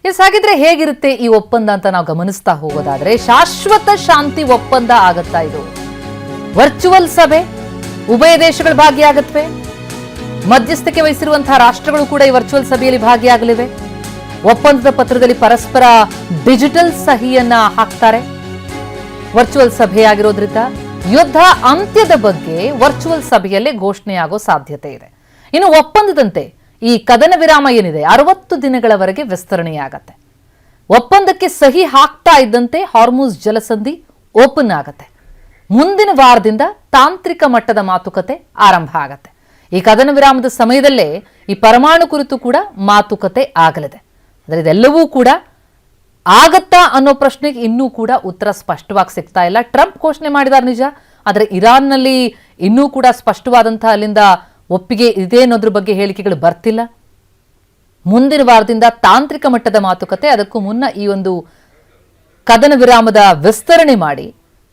S, ಹಾಗಿದ್ರೆ ಹೇಗಿರುತ್ತೆ ಈ ಒಪ್ಪಂದ ಅಂತ ನಾವು ಗಮನಿಸ್ತಾ ಹೋಗೋದಾದ್ರೆ, ಶಾಶ್ವತ ಶಾಂತಿ ಒಪ್ಪಂದ ಆಗತ್ತಾ ಇದು? ವರ್ಚುವಲ್ ಸಭೆ, ಉಭಯ ದೇಶಗಳು ಭಾಗಿಯಾಗತ್ವೆ, ಮಧ್ಯಸ್ಥಿಕೆ ವಹಿಸಿರುವಂತಹ ರಾಷ್ಟ್ರಗಳು ಕೂಡ ಈ ವರ್ಚುವಲ್ ಸಭೆಯಲ್ಲಿ ಭಾಗಿಯಾಗಲಿವೆ. ಒಪ್ಪಂದದ ಪತ್ರದಲ್ಲಿ ಪರಸ್ಪರ ಡಿಜಿಟಲ್ ಸಹಿಯನ್ನ ಹಾಕ್ತಾರೆ. ವರ್ಚುವಲ್ ಸಭೆಯಾಗಿರೋದ್ರಿಂದ ಯುದ್ಧ ಅಂತ್ಯದ ಬಗ್ಗೆ ವರ್ಚುವಲ್ ಸಭೆಯಲ್ಲೇ ಘೋಷಣೆಯಾಗೋ ಸಾಧ್ಯತೆ ಇದೆ. ಇನ್ನು ಒಪ್ಪಂದದಂತೆ ಈ ಕದನ ವಿರಾಮ ಏನಿದೆ 60 ದಿನಗಳವರೆಗೆ ವಿಸ್ತರಣೆಯಾಗತ್ತೆ. ಒಪ್ಪಂದಕ್ಕೆ ಸಹಿ ಹಾಕ್ತಾ ಇದ್ದಂತೆ ಹಾರ್ಮುಜ್ ಜಲಸಂಧಿ ಓಪನ್ ಆಗತ್ತೆ. ಮುಂದಿನ ವಾರದಿಂದ ತಾಂತ್ರಿಕ ಮಟ್ಟದ ಮಾತುಕತೆ ಆರಂಭ ಆಗತ್ತೆ. ಈ ಕದನ ವಿರಾಮದ ಸಮಯದಲ್ಲೇ ಈ ಪರಮಾಣು ಕುರಿತು ಕೂಡ ಮಾತುಕತೆ ಆಗಲಿದೆ. ಆದರೆ ಇದೆಲ್ಲವೂ ಕೂಡ ಆಗತ್ತಾ ಅನ್ನೋ ಪ್ರಶ್ನೆಗೆ ಇನ್ನೂ ಕೂಡ ಉತ್ತರ ಸ್ಪಷ್ಟವಾಗಿ ಸಿಗ್ತಾ ಇಲ್ಲ. ಟ್ರಂಪ್ ಘೋಷಣೆ ಮಾಡಿದ್ದಾರೆ ನಿಜ, ಆದರೆ ಇರಾನ್ನಲ್ಲಿ ಇನ್ನೂ ಕೂಡ ಸ್ಪಷ್ಟವಾದಂತಹ ಅಲ್ಲಿಂದ ಒಪ್ಪಿಗೆ ಇದೆ ಅನ್ನೋದ್ರ ಬಗ್ಗೆ ಹೇಳಿಕೆಗಳು ಬರ್ತಿಲ್ಲ. ಮುಂದಿನ ವಾರದಿಂದ ತಾಂತ್ರಿಕ ಮಟ್ಟದ ಮಾತುಕತೆ, ಅದಕ್ಕೂ ಮುನ್ನ ಈ ಒಂದು ಕದನ ವಿರಾಮದ ವಿಸ್ತರಣೆ ಮಾಡಿ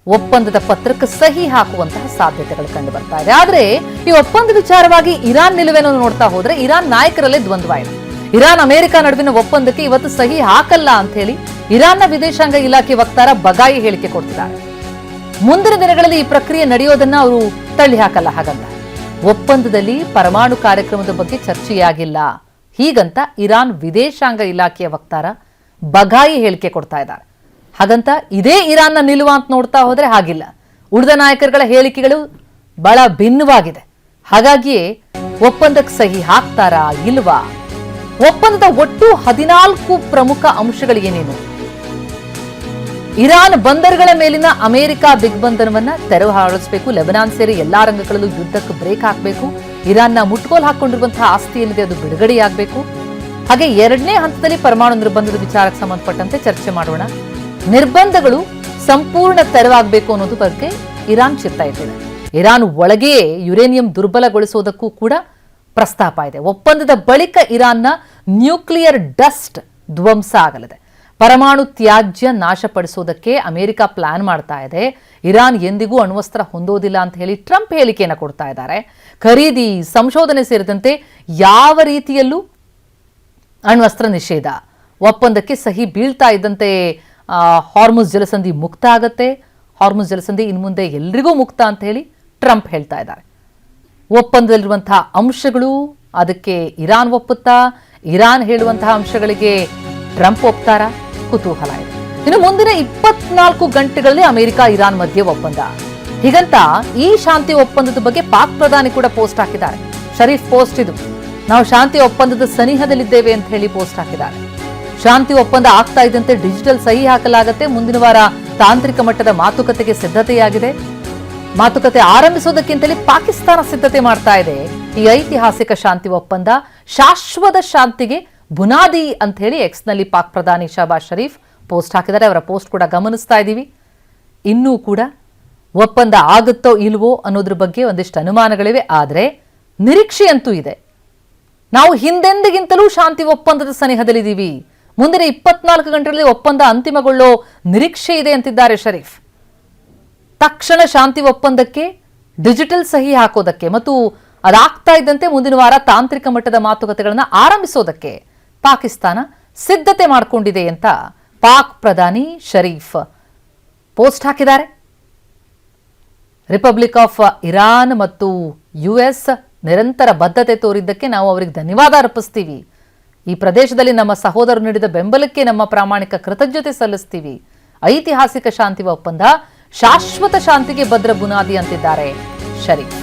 ಒಪ್ಪಂದದ ಪತ್ರಕ್ಕೆ ಸಹಿ ಹಾಕುವಂತಹ ಸಾಧ್ಯತೆಗಳು ಕಂಡು ಬರ್ತಾ ಇದೆ. ಆದರೆ ಈ ಒಪ್ಪಂದ ವಿಚಾರವಾಗಿ ಇರಾನ್ ನಿಲುವೇನೋ ನೋಡ್ತಾ ಹೋದ್ರೆ ಇರಾನ್ ನಾಯಕರಲ್ಲೇ ದ್ವಂದ್ವ ಇದೆ. ಇರಾನ್ ಅಮೆರಿಕ ನಡುವಿನ ಒಪ್ಪಂದಕ್ಕೆ ಇವತ್ತು ಸಹಿ ಹಾಕಲ್ಲ ಅಂತ ಹೇಳಿ ಇರಾನ್ನ ವಿದೇಶಾಂಗ ಇಲಾಖೆ ವಕ್ತಾರ ಬಗಾಯಿ ಹೇಳಿಕೆ ಕೊಡ್ತಿದ್ದಾರೆ. ಮುಂದಿನ ದಿನಗಳಲ್ಲಿ ಈ ಪ್ರಕ್ರಿಯೆ ನಡೆಯೋದನ್ನ ಅವರು ತಳ್ಳಿ ಹಾಕಲ್ಲ. ಹಾಗಂತ ಒಪ್ಪಂದದಲ್ಲಿ ಪರಮಾಣು ಕಾರ್ಯಕ್ರಮದ ಬಗ್ಗೆ ಚರ್ಚೆಯಾಗಿಲ್ಲ ಹೀಗಂತ ಇರಾನ್ ವಿದೇಶಾಂಗ ಇಲಾಖೆಯ ವಕ್ತಾರ ಬಗಾಯಿ ಹೇಳಿಕೆ ಕೊಡ್ತಾ ಇದ್ದಾರೆ. ಹಾಗಂತ ಇದೇ ಇರಾನ್ನ ನಿಲುವ ಅಂತ ನೋಡ್ತಾ ಹೋದ್ರೆ ಹಾಗಿಲ್ಲ. ಉಳಿದ ನಾಯಕರುಗಳ ಹೇಳಿಕೆಗಳು ಬಹಳ ಭಿನ್ನವಾಗಿದೆ. ಹಾಗಾಗಿಯೇ ಒಪ್ಪಂದಕ್ಕೆ ಸಹಿ ಹಾಕ್ತಾರಾ ಇಲ್ವಾ? ಒಪ್ಪಂದದ ಒಟ್ಟು 14 ಪ್ರಮುಖ ಅಂಶಗಳು ಏನೇನು? ಇರಾನ್ ಬಂದರುಗಳ ಮೇಲಿನ ಅಮೆರಿಕ ದಿಗ್ಬಂಧನವನ್ನ ತೆರವುಗೊಳಿಸಬೇಕು. ಲೆಬನಾನ್ ಸೇರಿ ಎಲ್ಲಾ ರಂಗಗಳಲ್ಲೂ ಯುದ್ಧಕ್ಕೆ ಬ್ರೇಕ್ ಹಾಕಬೇಕು. ಇರಾನ್ನ ಮುಟ್ಗೋಲು ಹಾಕೊಂಡಿರುವಂತಹ ಆಸ್ತಿ ಏನಿದೆ ಅದು ಬಿಡುಗಡೆಯಾಗಬೇಕು. ಹಾಗೆ 2ನೇ ಹಂತದಲ್ಲಿ ಪರಮಾಣು ನಿರ್ಬಂಧದ ವಿಚಾರಕ್ಕೆ ಸಂಬಂಧಪಟ್ಟಂತೆ ಚರ್ಚೆ ಮಾಡೋಣ. ನಿರ್ಬಂಧಗಳು ಸಂಪೂರ್ಣ ತೆರವಾಗಬೇಕು ಅನ್ನೋದು ಬಗ್ಗೆ ಇರಾನ್ ಚಿತ್ತ ಇಟ್ಟಿದೆ. ಇರಾನ್ ಒಳಗೆಯೇ ಯುರೇನಿಯಂ ದುರ್ಬಲಗೊಳಿಸುವುದಕ್ಕೂ ಕೂಡ ಪ್ರಸ್ತಾಪ ಇದೆ. ಒಪ್ಪಂದದ ಬಳಿಕ ಇರಾನ್ನ ನ್ಯೂಕ್ಲಿಯರ್ ಡಸ್ಟ್ ಧ್ವಂಸ ಆಗಲಿದೆ. ಪರಮಾಣು ತ್ಯಾಜ್ಯ ನಾಶಪಡಿಸುವುದಕ್ಕೆ ಅಮೆರಿಕ ಪ್ಲಾನ್ ಮಾಡ್ತಾ ಇದೆ. ಇರಾನ್ ಎಂದಿಗೂ ಅಣ್ವಸ್ತ್ರ ಹೊಂದೋದಿಲ್ಲ ಅಂತ ಹೇಳಿ ಟ್ರಂಪ್ ಹೇಳಿಕೆಯನ್ನು ಕೊಡ್ತಾ ಇದ್ದಾರೆ. ಖರೀದಿ, ಸಂಶೋಧನೆ ಸೇರಿದಂತೆ ಯಾವ ರೀತಿಯಲ್ಲೂ ಅಣ್ವಸ್ತ್ರ ನಿಷೇಧ. ಒಪ್ಪಂದಕ್ಕೆ ಸಹಿ ಬೀಳ್ತಾ ಇದ್ದಂತೆ ಹಾರ್ಮುಜ್ ಜಲಸಂಧಿ ಮುಕ್ತ ಆಗತ್ತೆ. ಹಾರ್ಮುಜ್ ಜಲಸಂಧಿ ಇನ್ನು ಮುಂದೆ ಎಲ್ರಿಗೂ ಮುಕ್ತ ಅಂತ ಹೇಳಿ ಟ್ರಂಪ್ ಹೇಳ್ತಾ ಇದ್ದಾರೆ. ಒಪ್ಪಂದದಲ್ಲಿರುವಂತಹ ಅಂಶಗಳು, ಅದಕ್ಕೆ ಇರಾನ್ ಒಪ್ಪುತ್ತಾ? ಇರಾನ್ ಹೇಳುವಂತಹ ಅಂಶಗಳಿಗೆ ಟ್ರಂಪ್ ಒಪ್ತಾರಾ? ಕುತೂಹಲ ಇದೆ. ಇನ್ನು ಮುಂದಿನ 24 ಗಂಟೆಗಳಲ್ಲಿ ಅಮೆರಿಕ ಇರಾನ್ ಮಧ್ಯೆ ಒಪ್ಪಂದ. ಹೀಗಂತ ಈ ಶಾಂತಿ ಒಪ್ಪಂದದ ಬಗ್ಗೆ ಪಾಕ್ ಪ್ರಧಾನಿ ಕೂಡ ಪೋಸ್ಟ್ ಹಾಕಿದ್ದಾರೆ. ಶರೀಫ್ ಪೋಸ್ಟ್ ಇದು. ನಾವು ಶಾಂತಿ ಒಪ್ಪಂದದ ಸನಿಹದಲ್ಲಿದ್ದೇವೆ ಅಂತ ಹೇಳಿ ಪೋಸ್ಟ್ ಹಾಕಿದ್ದಾರೆ. ಶಾಂತಿ ಒಪ್ಪಂದ ಆಗ್ತಾ ಇದ್ದಂತೆ ಡಿಜಿಟಲ್ ಸಹಿ ಹಾಕಲಾಗುತ್ತೆ. ಮುಂದಿನ ವಾರ ತಾಂತ್ರಿಕ ಮಟ್ಟದ ಮಾತುಕತೆಗೆ ಸಿದ್ಧತೆಯಾಗಿದೆ. ಮಾತುಕತೆ ಆರಂಭಿಸೋದಕ್ಕಿಂತಲೇ ಪಾಕಿಸ್ತಾನ ಸಿದ್ಧತೆ ಮಾಡ್ತಾ ಇದೆ. ಈ ಐತಿಹಾಸಿಕ ಶಾಂತಿ ಒಪ್ಪಂದ ಶಾಶ್ವತ ಶಾಂತಿಗೆ ಬುನಾದಿ ಅಂತ ಹೇಳಿ ಎಕ್ಸ್ನಲ್ಲಿ ಪಾಕ್ ಪ್ರಧಾನಿ ಶಹಬಾಜ್ ಶರೀಫ್ ಪೋಸ್ಟ್ ಹಾಕಿದ್ದಾರೆ. ಅವರ ಪೋಸ್ಟ್ ಕೂಡ ಗಮನಿಸ್ತಾ ಇದ್ದೀವಿ. ಇನ್ನೂ ಕೂಡ ಒಪ್ಪಂದ ಆಗುತ್ತೋ ಇಲ್ವೋ ಅನ್ನೋದ್ರ ಬಗ್ಗೆ ಒಂದಿಷ್ಟು ಅನುಮಾನಗಳಿವೆ. ಆದರೆ ನಿರೀಕ್ಷೆ ಅಂತೂ ಇದೆ. ನಾವು ಹಿಂದೆಂದಿಗಿಂತಲೂ ಶಾಂತಿ ಒಪ್ಪಂದದ ಸನಿಹದಲ್ಲಿದ್ದೀವಿ. ಮುಂದಿನ 24 ಗಂಟೆಗಳಲ್ಲಿ ಒಪ್ಪಂದ ಅಂತಿಮಗೊಳ್ಳೋ ನಿರೀಕ್ಷೆ ಇದೆ ಅಂತಿದ್ದಾರೆ ಶರೀಫ್. ತಕ್ಷಣ ಶಾಂತಿ ಒಪ್ಪಂದಕ್ಕೆ ಡಿಜಿಟಲ್ ಸಹಿ ಹಾಕೋದಕ್ಕೆ ಮತ್ತು ಅದಾಗ್ತಾ ಇದ್ದಂತೆ ಮುಂದಿನ ವಾರ ತಾಂತ್ರಿಕ ಮಟ್ಟದ ಮಾತುಕತೆಗಳನ್ನು ಆರಂಭಿಸೋದಕ್ಕೆ ಪಾಕಿಸ್ತಾನ ಸಿದ್ಧತೆ ಮಾಡಿಕೊಂಡಿದೆ ಅಂತ ಪಾಕ್ ಪ್ರಧಾನಿ ಶರೀಫ್ ಪೋಸ್ಟ್ ಹಾಕಿದ್ದಾರೆ. ರಿಪಬ್ಲಿಕ್ ಆಫ್ ಇರಾನ್ ಮತ್ತು US ನಿರಂತರ ಬದ್ಧತೆ ತೋರಿದ್ದಕ್ಕೆ ನಾವು ಅವರಿಗೆ ಧನ್ಯವಾದ ಅರ್ಪಿಸ್ತೀವಿ. ಈ ಪ್ರದೇಶದಲ್ಲಿ ನಮ್ಮ ಸಹೋದರರು ನೀಡಿದ ಬೆಂಬಲಕ್ಕೆ ನಮ್ಮ ಪ್ರಾಮಾಣಿಕ ಕೃತಜ್ಞತೆ ಸಲ್ಲಿಸ್ತೀವಿ. ಐತಿಹಾಸಿಕ ಶಾಂತಿ ಒಪ್ಪಂದ ಶಾಶ್ವತ ಶಾಂತಿಗೆ ಭದ್ರ ಬುನಾದಿ ಅಂತಿದ್ದಾರೆ ಶರೀಫ್.